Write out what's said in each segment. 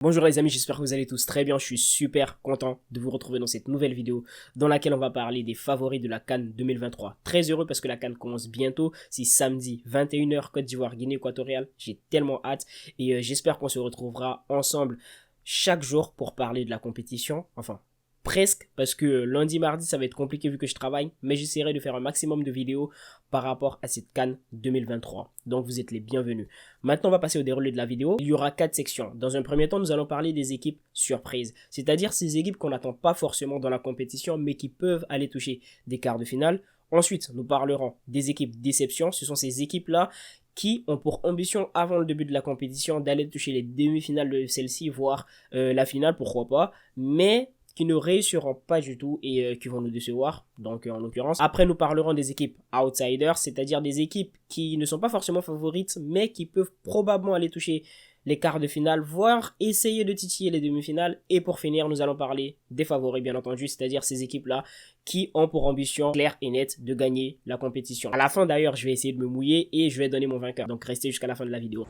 Bonjour les amis, j'espère que vous allez tous très bien. Je suis super content de vous retrouver dans cette nouvelle vidéo dans laquelle on va parler des favoris de la CAN 2023. Très heureux parce que la CAN commence bientôt. C'est samedi 21h Côte d'Ivoire, Guinée équatoriale. J'ai tellement hâte et j'espère qu'on se retrouvera ensemble chaque jour pour parler de la compétition. Enfin, presque, parce que lundi, mardi, ça va être compliqué vu que je travaille, mais j'essaierai de faire un maximum de vidéos par rapport à cette CAN 2023. Donc vous êtes les bienvenus. Maintenant, on va passer au déroulé de la vidéo. Il y aura 4 sections. Dans un premier temps, nous allons parler des équipes surprises, c'est-à-dire ces équipes qu'on n'attend pas forcément dans la compétition, mais qui peuvent aller toucher des quarts de finale. Ensuite, nous parlerons des équipes déception. Ce sont ces équipes-là qui ont pour ambition, avant le début de la compétition, d'aller toucher les demi-finales de celle-ci, voire la finale, pourquoi pas. Mais qui ne réussiront pas du tout et qui vont nous décevoir, donc en l'occurrence. Après, nous parlerons des équipes outsiders, c'est-à-dire des équipes qui ne sont pas forcément favorites, mais qui peuvent probablement aller toucher les quarts de finale, voire essayer de titiller les demi-finales. Et pour finir, nous allons parler des favoris, bien entendu, c'est-à-dire ces équipes-là qui ont pour ambition claire et nette de gagner la compétition. À la fin, d'ailleurs, je vais essayer de me mouiller et je vais donner mon vainqueur. Donc, restez jusqu'à la fin de la vidéo.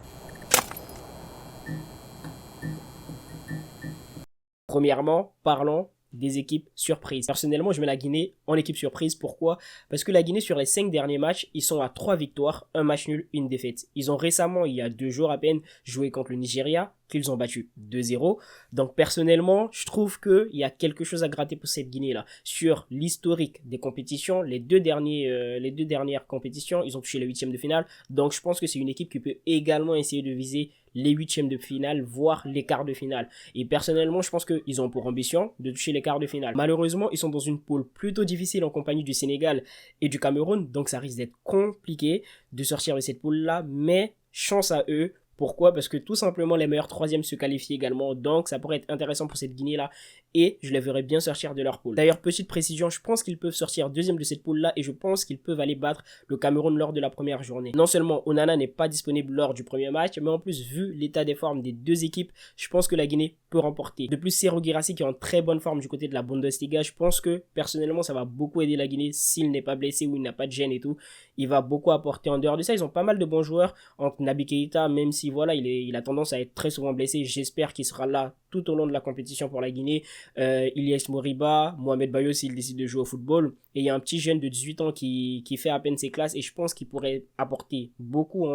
Premièrement, parlons des équipes surprises. Personnellement, je mets la Guinée en équipe surprise. Pourquoi? Parce que la Guinée, sur les 5 derniers matchs, ils sont à 3 victoires, 1 match nul, 1 défaite. Ils ont récemment, il y a 2 jours à peine, joué contre le Nigeria, qu'ils ont battu 2-0. Donc personnellement, je trouve qu'il y a quelque chose à gratter pour cette Guinée-là. Sur l'historique des compétitions, les deux dernières compétitions, ils ont touché les 8e de finale. Donc je pense que c'est une équipe qui peut également essayer de viser les 8e de finale, voire les quarts de finale. Et personnellement, je pense qu'ils ont pour ambition de toucher les quarts de finale. Malheureusement, ils sont dans une poule plutôt difficile en compagnie du Sénégal et du Cameroun. Donc ça risque d'être compliqué de sortir de cette poule-là. Mais chance à eux. Pourquoi? Parce que tout simplement les meilleurs troisièmes se qualifient également, donc ça pourrait être intéressant pour cette Guinée-là et je les verrais bien sortir de leur poule. D'ailleurs, petite précision, je pense qu'ils peuvent sortir deuxième de cette poule-là et je pense qu'ils peuvent aller battre le Cameroun lors de la première journée. Non seulement Onana n'est pas disponible lors du premier match, mais en plus, vu l'état des formes des deux équipes, je pense que la Guinée peut remporter. De plus, Serhou Guirassy qui est en très bonne forme du côté de la Bundesliga, je pense que personnellement ça va beaucoup aider la Guinée s'il n'est pas blessé ou il n'a pas de gêne et tout. Il va beaucoup apporter. En dehors de ça, ils ont pas mal de bons joueurs entre Naby Keita, même si voilà, il a tendance à être très souvent blessé. J'espère qu'il sera là tout au long de la compétition pour la Guinée. Ilyes Moriba, Mohamed Bayo s'il décide de jouer au football. Et il y a un petit jeune de 18 ans qui fait à peine ses classes et je pense qu'il pourrait apporter beaucoup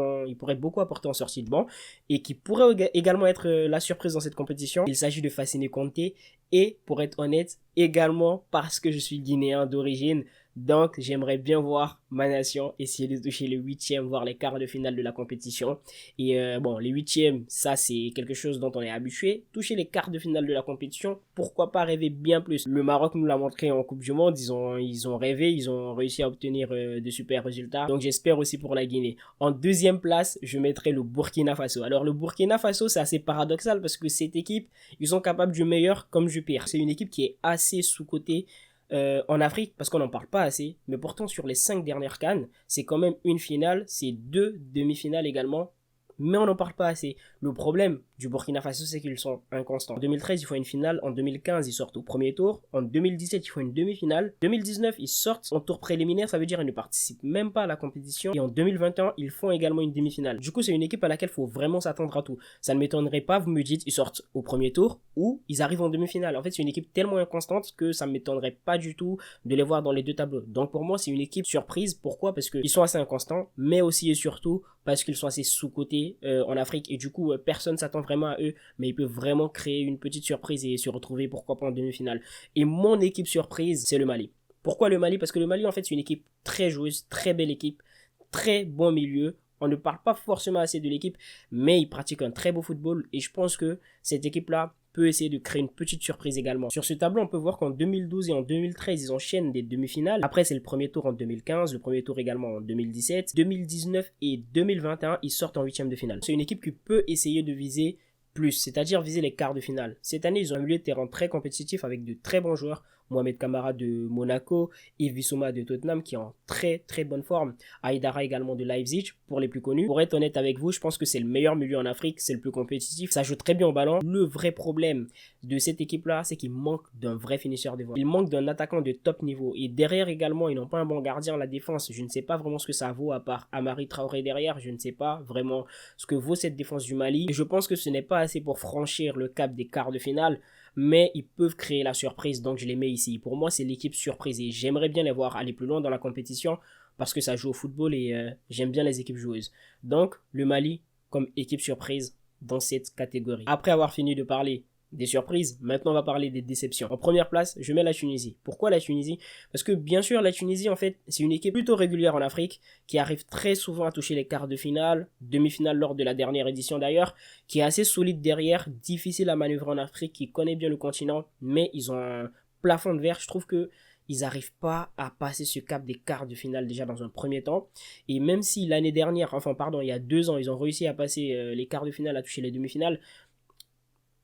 apporter en sortie de banc et qui pourrait également être la surprise dans cette compétition. Il s'agit de Fassine Conté et pour être honnête, également parce que je suis guinéen d'origine. Donc, j'aimerais bien voir ma nation essayer de toucher les 8e, voire les quarts de finale de la compétition. Et bon, les 8e, ça c'est quelque chose dont on est habitué. Toucher les quarts de finale de la compétition, pourquoi pas rêver bien plus? Le Maroc nous l'a montré en Coupe du Monde, ils ont rêvé, ils ont réussi à obtenir de super résultats. Donc j'espère aussi pour la Guinée. En deuxième place, je mettrai le Burkina Faso. Alors le Burkina Faso, c'est assez paradoxal parce que cette équipe, ils sont capables du meilleur comme du pire. C'est une équipe qui est assez sous-cotée en Afrique parce qu'on n'en parle pas assez, mais pourtant sur les 5 dernières CAN, c'est quand même une finale, c'est 2 demi-finales également, mais on n'en parle pas assez. Le problème du Burkina Faso, c'est qu'ils sont inconstants. En 2013, ils font une finale. En 2015, ils sortent au premier tour. En 2017, ils font une demi-finale. En 2019, ils sortent en tour préliminaire. Ça veut dire qu'ils ne participent même pas à la compétition. Et en 2021, ils font également une demi-finale. Du coup, c'est une équipe à laquelle il faut vraiment s'attendre à tout. Ça ne m'étonnerait pas, vous me dites, ils sortent au premier tour ou ils arrivent en demi-finale. En fait, c'est une équipe tellement inconstante que ça ne m'étonnerait pas du tout de les voir dans les deux tableaux. Donc pour moi, c'est une équipe surprise. Pourquoi? Parce qu'ils sont assez inconstants, mais aussi et surtout parce qu'ils sont assez sous-cotés en Afrique. Et du coup, personne s'attend vraiment à eux, mais ils peuvent vraiment créer une petite surprise et se retrouver pourquoi pas en demi-finale. Et mon équipe surprise, c'est le Mali. Pourquoi le Mali? Parce que le Mali, en fait, c'est une équipe très joueuse, très belle équipe, très bon milieu. On ne parle pas forcément assez de l'équipe, mais ils pratiquent un très beau football et je pense que cette équipe-là peut essayer de créer une petite surprise également. Sur ce tableau, on peut voir qu'en 2012 et en 2013, ils enchaînent des demi-finales. Après, c'est le premier tour en 2015, le premier tour également en 2017. 2019 et 2021, ils sortent en 8e de finale. C'est une équipe qui peut essayer de viser plus, c'est-à-dire viser les quarts de finale. Cette année, ils ont un milieu de terrain très compétitif avec de très bons joueurs. Mohamed Kamara de Monaco, Yves Bissouma de Tottenham qui est en très très bonne forme, Aïdara également de Leipzig pour les plus connus. Pour être honnête avec vous, je pense que c'est le meilleur milieu en Afrique, c'est le plus compétitif, ça joue très bien au ballon. Le vrai problème de cette équipe-là, c'est qu'il manque d'un vrai finisseur devant. Il manque d'un attaquant de top niveau. Et derrière également, ils n'ont pas un bon gardien. La défense, je ne sais pas vraiment ce que ça vaut à part Amari Traoré derrière. Je ne sais pas vraiment ce que vaut cette défense du Mali. Et je pense que ce n'est pas assez pour franchir le cap des quarts de finale. Mais ils peuvent créer la surprise, donc je les mets ici. Pour moi, c'est l'équipe surprise et j'aimerais bien les voir aller plus loin dans la compétition parce que ça joue au football et j'aime bien les équipes joueuses. Donc, le Mali comme équipe surprise dans cette catégorie. Après avoir fini de parler des surprises, maintenant on va parler des déceptions. En première place, je mets la Tunisie. Pourquoi la Tunisie? Parce que bien sûr la Tunisie en fait c'est une équipe plutôt régulière en Afrique qui arrive très souvent à toucher les quarts de finale, demi-finale lors de la dernière édition d'ailleurs, qui est assez solide derrière, difficile à manœuvrer en Afrique, qui connaît bien le continent, mais ils ont un plafond de verre. Je trouve que ils n'arrivent pas à passer ce cap des quarts de finale déjà dans un premier temps. Et même si l'année dernière, il y a 2 ans, ils ont réussi à passer les quarts de finale, à toucher les demi-finales,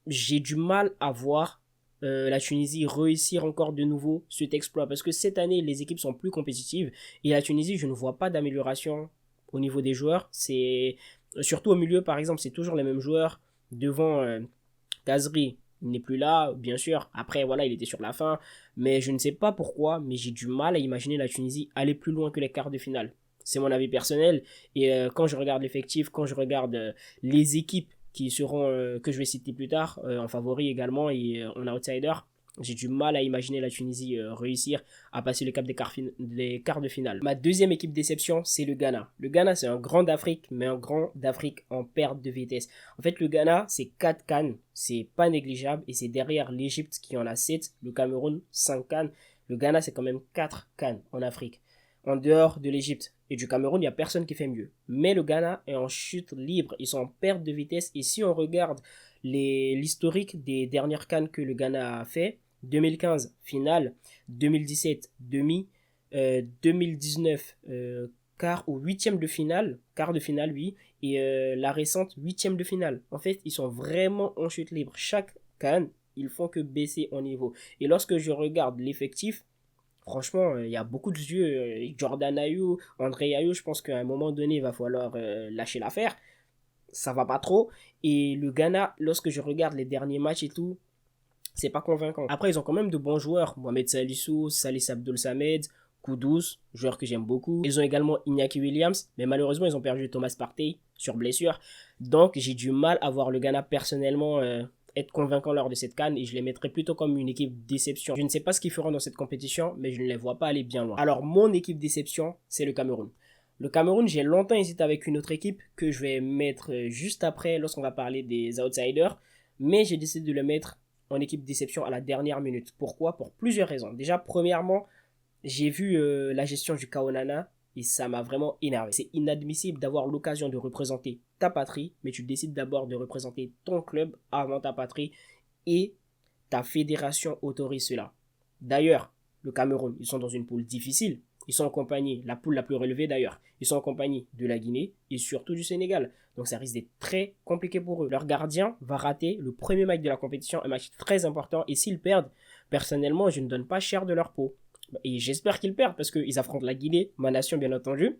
j'ai du mal à voir la Tunisie réussir encore de nouveau cet exploit. Parce que cette année, les équipes sont plus compétitives. Et la Tunisie, je ne vois pas d'amélioration au niveau des joueurs. C'est surtout au milieu, par exemple, c'est toujours les mêmes joueurs. Devant Kazri, il n'est plus là, bien sûr. Après, voilà, il était sur la fin. Mais je ne sais pas pourquoi, mais j'ai du mal à imaginer la Tunisie aller plus loin que les quarts de finale. C'est mon avis personnel. Et quand je regarde l'effectif, quand je regarde les équipes qui seront, que je vais citer plus tard, en favori également et en outsider, j'ai du mal à imaginer la Tunisie réussir à passer le cap des quarts de finale. Ma deuxième équipe déception, c'est le Ghana. Le Ghana, c'est un grand d'Afrique, mais un grand d'Afrique en perte de vitesse. En fait, le Ghana, c'est 4 CAN, c'est pas négligeable, et c'est derrière l'Égypte qui en a 7, le Cameroun, 5 CAN. Le Ghana, c'est quand même 4 CAN en Afrique. En dehors de l'Égypte et du Cameroun, il n'y a personne qui fait mieux. Mais le Ghana est en chute libre, ils sont en perte de vitesse. Et si on regarde l'historique des dernières CAN que le Ghana a fait, 2015 finale, 2017 demi, 2019 quart ou huitième de finale, quart de finale oui, et la récente huitième de finale. En fait, ils sont vraiment en chute libre. Chaque CAN, ils font que baisser en niveau. Et lorsque je regarde l'effectif, franchement, il y a beaucoup de yeux. Jordan Ayew, André Ayew, je pense qu'à un moment donné, il va falloir lâcher l'affaire. Ça va pas trop. Et le Ghana, lorsque je regarde les derniers matchs et tout, c'est pas convaincant. Après, ils ont quand même de bons joueurs. Mohamed Salissou, Salis Abdul Samed, Kudus, joueur que j'aime beaucoup. Ils ont également Iñaki Williams, mais malheureusement, ils ont perdu Thomas Partey sur blessure. Donc, j'ai du mal à voir le Ghana personnellement être convaincant lors de cette CAN et je les mettrais plutôt comme une équipe déception. Je ne sais pas ce qu'ils feront dans cette compétition, mais je ne les vois pas aller bien loin. Alors, mon équipe déception, c'est le Cameroun. Le Cameroun, j'ai longtemps hésité avec une autre équipe que je vais mettre juste après lorsqu'on va parler des outsiders, mais j'ai décidé de le mettre en équipe déception à la dernière minute. Pourquoi? Pour plusieurs raisons. Déjà, premièrement, j'ai vu la gestion du Kaonana et ça m'a vraiment énervé. C'est inadmissible d'avoir l'occasion de représenter ta patrie, mais tu décides d'abord de représenter ton club avant ta patrie et ta fédération autorise cela. D'ailleurs, le Cameroun, ils sont dans une poule difficile. Ils sont en compagnie, la poule la plus relevée d'ailleurs, ils sont en compagnie de la Guinée et surtout du Sénégal. Donc ça risque d'être très compliqué pour eux. Leur gardien va rater le premier match de la compétition, un match très important. Et s'ils perdent, personnellement, je ne donne pas cher de leur peau. Et j'espère qu'ils perdent parce qu'ils affrontent la Guinée, ma nation bien entendu.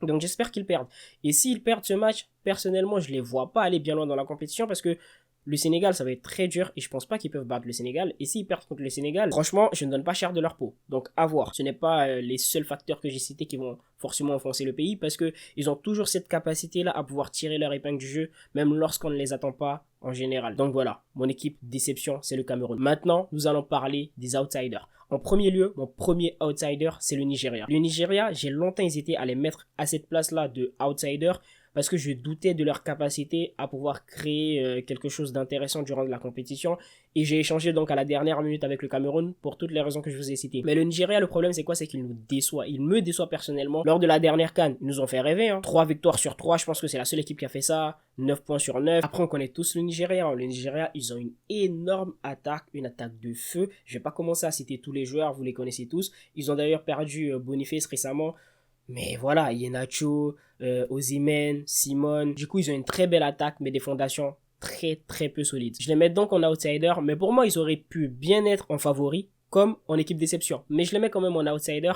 Donc j'espère qu'ils perdent. Et s'ils perdent ce match, personnellement, je ne les vois pas aller bien loin dans la compétition parce que le Sénégal, ça va être très dur et je pense pas qu'ils peuvent battre le Sénégal. Et s'ils perdent contre le Sénégal, franchement, je ne donne pas cher de leur peau. Donc à voir. Ce n'est pas les seuls facteurs que j'ai cités qui vont forcément enfoncer le pays parce que ils ont toujours cette capacité-là à pouvoir tirer leur épingle du jeu, même lorsqu'on ne les attend pas en général. Donc voilà, mon équipe déception, c'est le Cameroun. Maintenant, nous allons parler des outsiders. En premier lieu, mon premier outsider, c'est le Nigeria. Le Nigeria, j'ai longtemps hésité à les mettre à cette place-là de outsider parce que je doutais de leur capacité à pouvoir créer quelque chose d'intéressant durant la compétition. Et j'ai échangé donc à la dernière minute avec le Cameroun pour toutes les raisons que je vous ai citées. Mais le Nigeria, le problème c'est quoi? C'est qu'il nous déçoit. Il me déçoit personnellement. Lors de la dernière CAN, ils nous ont fait rêver. 3 victoires sur 3, je pense que c'est la seule équipe qui a fait ça. 9 points sur 9. Après, on connaît tous le Nigeria. Le Nigeria, ils ont une énorme attaque, une attaque de feu. Je vais pas commencer à citer tous les joueurs, vous les connaissez tous. Ils ont d'ailleurs perdu Boniface récemment. Mais voilà, Iheanacho, Osimhen, Simon. Du coup, ils ont une très belle attaque, mais des fondations très très peu solides. Je les mets donc en outsider, mais pour moi, ils auraient pu bien être en favori comme en équipe déception. Mais je les mets quand même en outsider.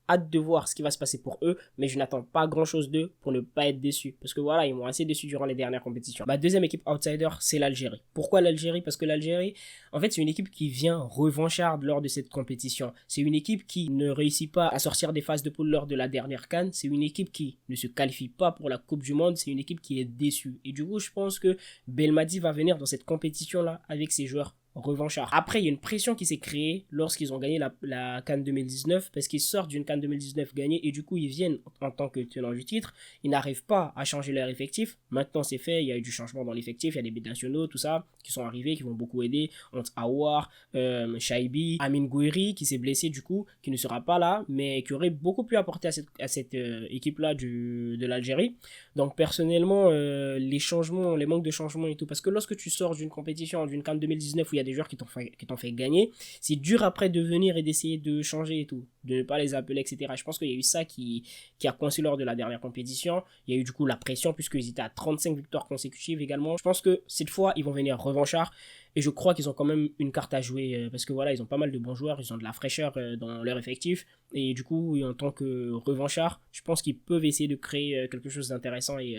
Hâte de voir ce qui va se passer pour eux, mais je n'attends pas grand chose d'eux pour ne pas être déçu. Parce que voilà, ils m'ont assez déçu durant les dernières compétitions. Ma deuxième équipe outsider, c'est l'Algérie. Pourquoi l'Algérie? Parce que l'Algérie, en fait, c'est une équipe qui vient revancharde lors de cette compétition. C'est une équipe qui ne réussit pas à sortir des phases de poule lors de la dernière CAN. C'est une équipe qui ne se qualifie pas pour la Coupe du Monde. C'est une équipe qui est déçue. Et du coup, je pense que Belmadi va venir dans cette compétition-là avec ses joueurs revanchard. Après, il y a une pression qui s'est créée lorsqu'ils ont gagné la CAN 2019 parce qu'ils sortent d'une CAN 2019 gagnée et du coup, ils viennent en tant que tenants du titre. Ils n'arrivent pas à changer leur effectif. Maintenant, c'est fait. Il y a eu du changement dans l'effectif. Il y a des binationaux, tout ça, qui sont arrivés, qui vont beaucoup aider. Ont Aouar, Shaibi, Amin Gouiri, qui s'est blessé du coup, qui ne sera pas là, mais qui aurait beaucoup pu apporter à cette équipe-là de l'Algérie. Donc, personnellement, les changements, les manques de changements et tout, parce que lorsque tu sors d'une compétition, d'une CAN 2019 où il y a des joueurs qui t'ont fait gagner, c'est dur après de venir et d'essayer de changer et tout, de ne pas les appeler, etc. Je pense qu'il y a eu ça qui a coincé lors de la dernière compétition. Il y a eu du coup la pression puisqu'ils étaient à 35 victoires consécutives également. Je pense que cette fois, ils vont venir revanchards. Et je crois qu'ils ont quand même une carte à jouer parce que voilà, ils ont pas mal de bons joueurs, ils ont de la fraîcheur dans leur effectif. Et du coup, en tant que revanchards, je pense qu'ils peuvent essayer de créer quelque chose d'intéressant et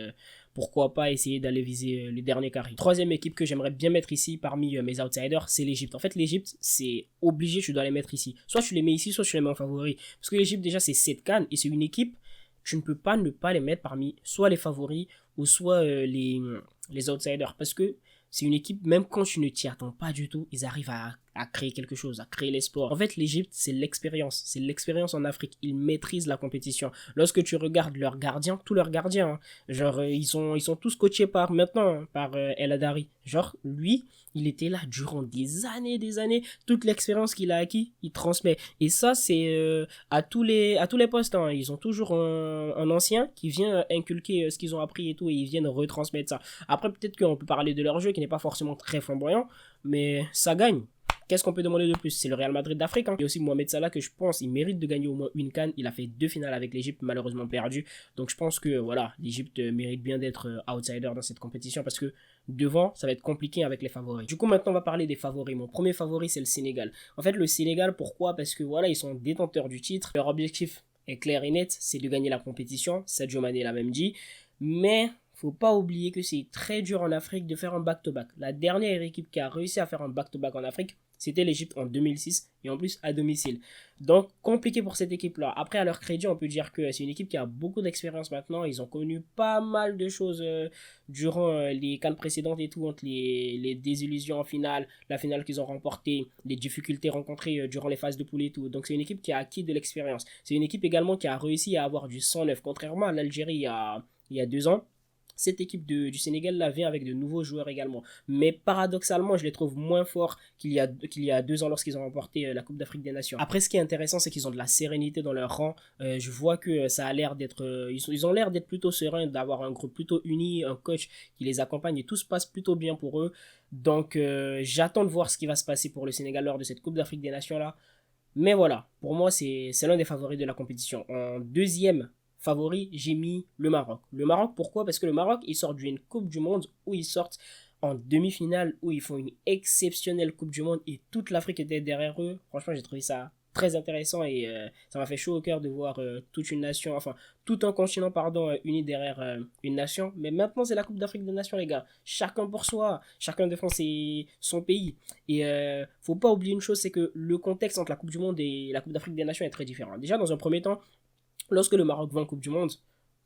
pourquoi pas essayer d'aller viser les derniers carrés. Troisième équipe que j'aimerais bien mettre ici parmi mes outsiders, c'est l'Égypte. En fait, l'Égypte, c'est obligé, tu dois les mettre ici. Soit tu les mets ici, soit tu les mets en favori. Parce que l'Égypte, déjà, c'est 7 CAN et c'est une équipe, tu ne peux pas ne pas les mettre parmi soit les favoris ou soit les outsiders. Parce que c'est une équipe, même quand tu ne t'y attends pas du tout, ils arrivent à créer quelque chose, à créer l'espoir. En fait, l'Égypte, c'est l'expérience en Afrique. Ils maîtrisent la compétition. Lorsque tu regardes leurs gardiens, tous leurs gardiens, hein, genre, ils sont tous coachés par El Hadari. Genre, lui, il était là durant des années. Toute l'expérience qu'il a acquis, il transmet. Et ça, c'est à tous les postes. Hein. Ils ont toujours un ancien qui vient inculquer ce qu'ils ont appris et tout, et ils viennent retransmettre ça. Après, peut-être qu'on peut parler de leur jeu qui n'est pas forcément très flamboyant, mais ça gagne. Qu'est-ce qu'on peut demander de plus? C'est le Real Madrid d'Afrique. Hein. Il y a aussi Mohamed Salah que je pense il mérite de gagner au moins une CAN. Il a fait 2 finales avec l'Égypte, malheureusement perdu. Donc je pense que voilà, l'Égypte mérite bien d'être outsider dans cette compétition parce que devant, ça va être compliqué avec les favoris. Du coup, maintenant, on va parler des favoris. Mon premier favori, c'est le Sénégal. En fait, le Sénégal, pourquoi? Parce que voilà, ils sont détenteurs du titre. Leur objectif est clair et net, c'est de gagner la compétition. Sadio Mané l'a même dit. Mais faut pas oublier que c'est très dur en Afrique de faire un back-to-back. La dernière équipe qui a réussi à faire un back-to-back en Afrique, c'était l'Égypte en 2006 et en plus à domicile. Donc compliqué pour cette équipe-là. Après, à leur crédit, on peut dire que c'est une équipe qui a beaucoup d'expérience maintenant. Ils ont connu pas mal de choses durant les CAN précédentes et tout, entre les désillusions en finale, la finale qu'ils ont remportée, les difficultés rencontrées durant les phases de poule et tout. Donc c'est une équipe qui a acquis de l'expérience. C'est une équipe également qui a réussi à avoir du 109, contrairement à l'Algérie il y a 2 ans. Cette équipe du Sénégal là vient avec de nouveaux joueurs également. Mais paradoxalement, je les trouve moins forts qu'il y a 2 ans lorsqu'ils ont remporté la Coupe d'Afrique des Nations. Après, ce qui est intéressant, c'est qu'ils ont de la sérénité dans leur rang. Je vois que ça a l'air d'être... ils ont l'air d'être plutôt sereins, d'avoir un groupe plutôt uni, un coach qui les accompagne et tout se passe plutôt bien pour eux. Donc, j'attends de voir ce qui va se passer pour le Sénégal lors de cette Coupe d'Afrique des Nations là. Mais voilà, pour moi, c'est l'un des favoris de la compétition. En deuxième favori, j'ai mis le Maroc. Le Maroc, pourquoi? Parce que le Maroc, ils sortent d'une Coupe du Monde où ils sortent en demi-finale, où ils font une exceptionnelle Coupe du Monde et toute l'Afrique était derrière eux. Franchement, j'ai trouvé ça très intéressant et ça m'a fait chaud au cœur de voir toute une nation, enfin tout un continent, pardon, uni derrière une nation. Mais maintenant, c'est la Coupe d'Afrique des Nations, les gars. Chacun pour soi, chacun défend son pays. Et faut pas oublier une chose, c'est que le contexte entre la Coupe du Monde et la Coupe d'Afrique des Nations est très différent. Déjà, dans un premier temps, lorsque le Maroc va en Coupe du Monde,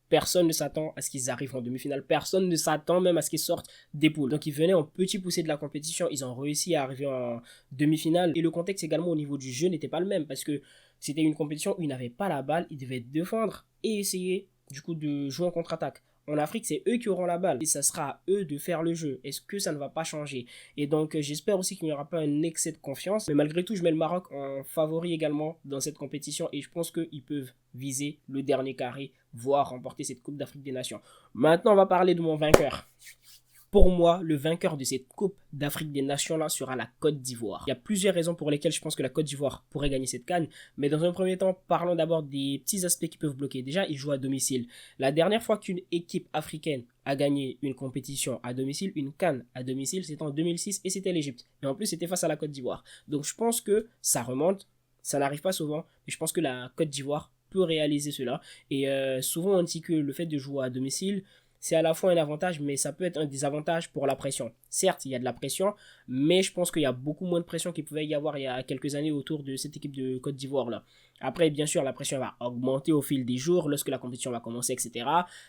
personne ne s'attend à ce qu'ils arrivent en demi-finale. Personne ne s'attend même à ce qu'ils sortent des poules. Donc ils venaient en petit poussé de la compétition. Ils ont réussi à arriver en demi-finale. Et le contexte également au niveau du jeu n'était pas le même. Parce que c'était une compétition où ils n'avaient pas la balle. Ils devaient défendre et essayer du coup de jouer en contre-attaque. En Afrique, c'est eux qui auront la balle et ça sera à eux de faire le jeu. Est-ce que ça ne va pas changer? Et donc, j'espère aussi qu'il n'y aura pas un excès de confiance. Mais malgré tout, je mets le Maroc en favori également dans cette compétition et je pense qu'ils peuvent viser le dernier carré, voire remporter cette Coupe d'Afrique des Nations. Maintenant, on va parler de mon vainqueur. Pour moi, le vainqueur de cette Coupe d'Afrique des Nations-là sera la Côte d'Ivoire. Il y a plusieurs raisons pour lesquelles je pense que la Côte d'Ivoire pourrait gagner cette CAN. Mais dans un premier temps, parlons d'abord des petits aspects qui peuvent bloquer. Déjà, ils jouent à domicile. La dernière fois qu'une équipe africaine a gagné une compétition à domicile, une CAN à domicile, c'était en 2006 et c'était l'Égypte. Et en plus, c'était face à la Côte d'Ivoire. Donc je pense que ça remonte, ça n'arrive pas souvent, mais je pense que la Côte d'Ivoire peut réaliser cela. Et souvent on dit que le fait de jouer à domicile, c'est à la fois un avantage, mais ça peut être un désavantage pour la pression. Certes, il y a de la pression, mais je pense qu'il y a beaucoup moins de pression qu'il pouvait y avoir il y a quelques années autour de cette équipe de Côte d'Ivoire là. Après, bien sûr, la pression va augmenter au fil des jours, lorsque la compétition va commencer, etc.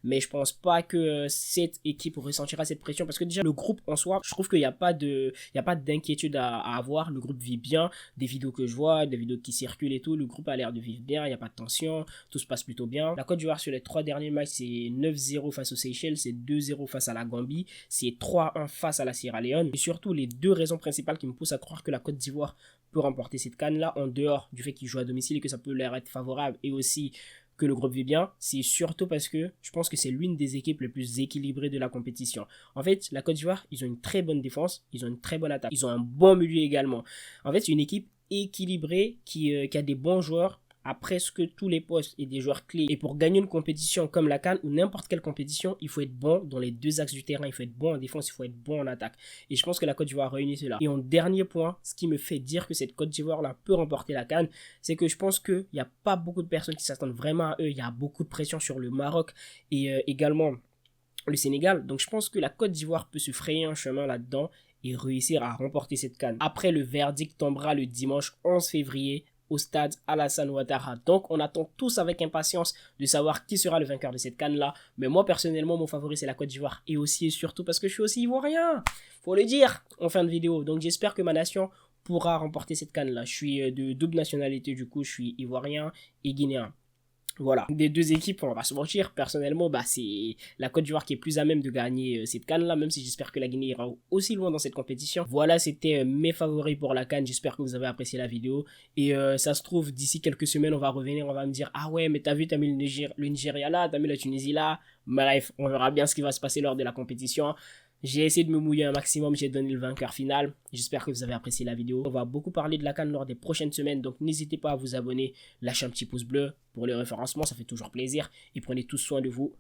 Mais je pense pas que cette équipe ressentira cette pression, parce que déjà, le groupe en soi, je trouve qu'il n'y a pas d'inquiétude à avoir. Le groupe vit bien, des vidéos que je vois, des vidéos qui circulent et tout, le groupe a l'air de vivre bien, il n'y a pas de tension, tout se passe plutôt bien. La Côte d'Ivoire sur les 3 derniers matchs, c'est 9-0 face aux Seychelles, c'est 2-0 face à la Gambie, c'est 3-1 face à la Sierra Leone. Et surtout, les deux raisons principales qui me poussent à croire que la Côte d'Ivoire peut remporter cette CAN là, en dehors du fait qu'ils jouent à domicile et que ça peut leur être favorable, et aussi que le groupe vit bien, c'est surtout parce que je pense que c'est l'une des équipes les plus équilibrées de la compétition. En fait, la Côte d'Ivoire, ils ont une très bonne défense, ils ont une très bonne attaque, ils ont un bon milieu également. En fait, c'est une équipe équilibrée qui a des bons joueurs à presque tous les postes et des joueurs clés. Et pour gagner une compétition comme la CAN ou n'importe quelle compétition, il faut être bon dans les deux axes du terrain. Il faut être bon en défense, il faut être bon en attaque. Et je pense que la Côte d'Ivoire réunit cela. Et en dernier point, ce qui me fait dire que cette Côte d'Ivoire-là peut remporter la CAN, c'est que je pense qu'il n'y a pas beaucoup de personnes qui s'attendent vraiment à eux. Il y a beaucoup de pression sur le Maroc et également le Sénégal. Donc je pense que la Côte d'Ivoire peut se frayer un chemin là-dedans et réussir à remporter cette CAN. Après, le verdict tombera le dimanche 11 février au stade Alassane Ouattara. Donc on attend tous avec impatience de savoir qui sera le vainqueur de cette CAN là. Mais moi personnellement, mon favori c'est la Côte d'Ivoire, et aussi et surtout parce que je suis aussi ivoirien, faut le dire en fin de vidéo. Donc j'espère que ma nation pourra remporter cette CAN là. Je suis de double nationalité, du coup je suis ivoirien et guinéen. Voilà, des deux équipes, on va se mentir, personnellement, c'est la Côte d'Ivoire qui est plus à même de gagner cette CAN là, même si j'espère que la Guinée ira aussi loin dans cette compétition. Voilà, c'était mes favoris pour la CAN, j'espère que vous avez apprécié la vidéo, et ça se trouve, d'ici quelques semaines, on va revenir, on va me dire, ah ouais, mais t'as mis le Nigeria là, t'as mis la Tunisie là, bref, on verra bien ce qui va se passer lors de la compétition. J'ai essayé de me mouiller un maximum, j'ai donné le vainqueur final. J'espère que vous avez apprécié la vidéo. On va beaucoup parler de la CAN lors des prochaines semaines, donc n'hésitez pas à vous abonner, lâchez un petit pouce bleu pour le référencement, ça fait toujours plaisir. Et prenez tous soin de vous.